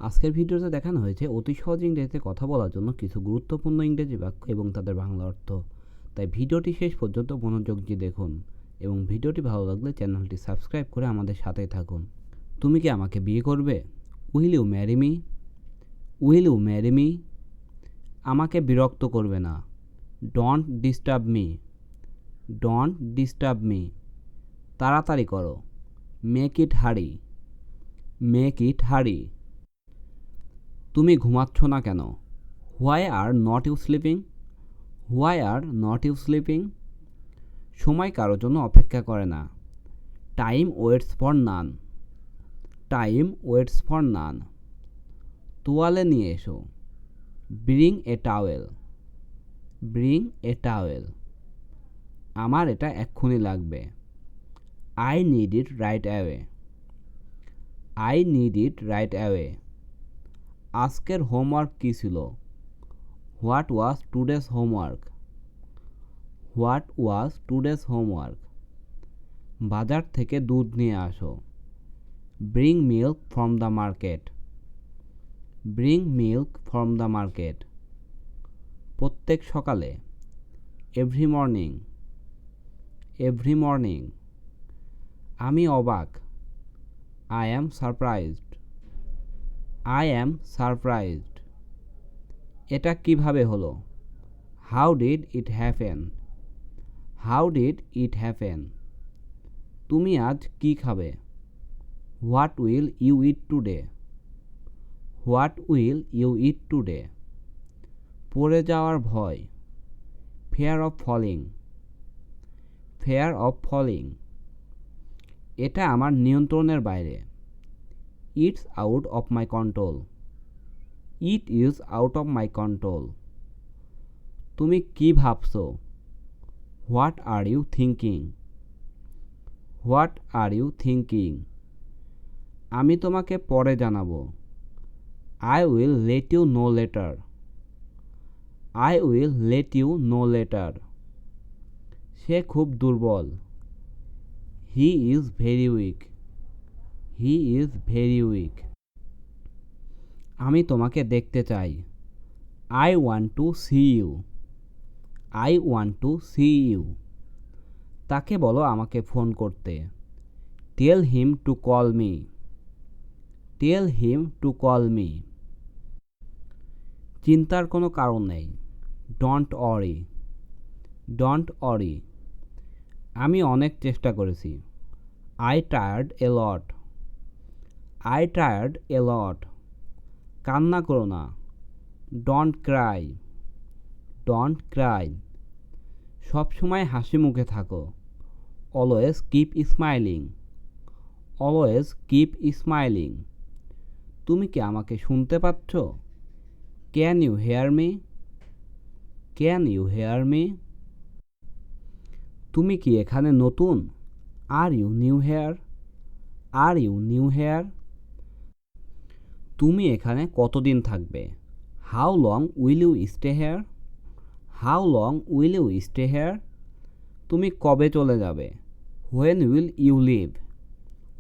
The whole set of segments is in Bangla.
আজকের ভিডিওতে দেখানো হয়েছে অতি সহজ ইংরেজিতে কথা বলার জন্য কিছু গুরুত্বপূর্ণ ইংরেজি বাক্য এবং তাদের বাংলা অর্থ। তাই ভিডিওটি শেষ পর্যন্ত মনোযোগ দিয়ে দেখুন এবং ভিডিওটি ভালো লাগলে চ্যানেলটি সাবস্ক্রাইব করে আমাদের সাথেই থাকুন। তুমি কি আমাকে বিয়ে করবে? Will you marry me? Will you marry me? আমাকে বিরক্ত করবে না। Don't disturb me. Don't disturb me. তাড়াতাড়ি করো। মেক ইট হারি। মেক ইট হারি। তুমি ঘুমাচ্ছ না কেন? Why are not you sleeping? Why are not you sleeping? সময় কারোর জন্য অপেক্ষা করে না। Time waits for none. Time waits for none. তোয়ালে নিয়ে এসো। Bring a towel. Bring a towel. আমার এটা এক্ষুনি লাগবে। I need it right away. I need it right away. আজকের হোমওয়ার্ক কী ছিল? What was today's homework? What was today's homework? বাজার থেকে দুধ নিয়ে আসো। Bring milk from the market. Bring milk from the market. প্রত্যেক সকালে। Every morning. Every morning. আমি অবাক। I am surprised. I am surprised. এটা কিভাবে হলো? How did it happen? How did it happen? তুমি আজ কি খাবে? What will you eat today? What will you eat today? পড়ে যাওয়ার ভয়। Fear of falling. Fear of falling. এটা আমার নিয়ন্ত্রণের বাইরে। It's out of my control. It is out of my control. তুমি কি ভাবছো? What are you thinking? What are you thinking? আমি তোমাকে পরে জানাবো। I will let you know later. I will let you know later. সে খুব দুর্বল। He is very weak. He is very weak. আমি তোমাকে দেখতে চাই। I want to see you. I want to see you. তাকে বলো আমাকে ফোন করতে। Tell him to call me. Tell him to call me. চিন্তার কোনো কারণ নেই। Don't worry. Don't worry. আমি অনেক চেষ্টা করেছি। I tried a lot. I tried a lot. কান্না করো না। Don't cry. Don't cry. সবসময় হাসি মুখে থাকো। Always keep smiling. Always keep smiling. তুমি কি আমাকে শুনতে পাচ্ছ? Can you hear me? Can you hear me? তুমি কি এখানে নতুন? Are you new here? Are you new here? তুমি এখানে কতদিন থাকবে? How long will you stay hair? How long will you stay here? তুমি কবে চলে যাবে? When will you leave?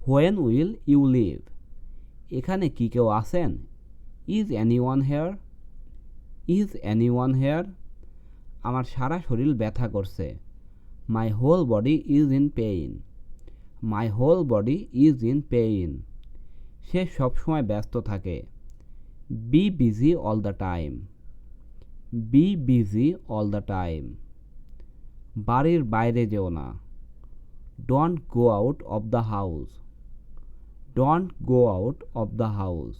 When will you leave? এখানে কি কেউ আছেন? Is anyone here? Is anyone here? আমার সারা শরীর ব্যথা করছে। My whole body is in pain. My whole body is in pain. সে সবসময় ব্যস্ত থাকে। Be busy all the time. Be busy all the time. বাড়ির বাইরে যেও না। Don't go out of the house. Don't go out of the house.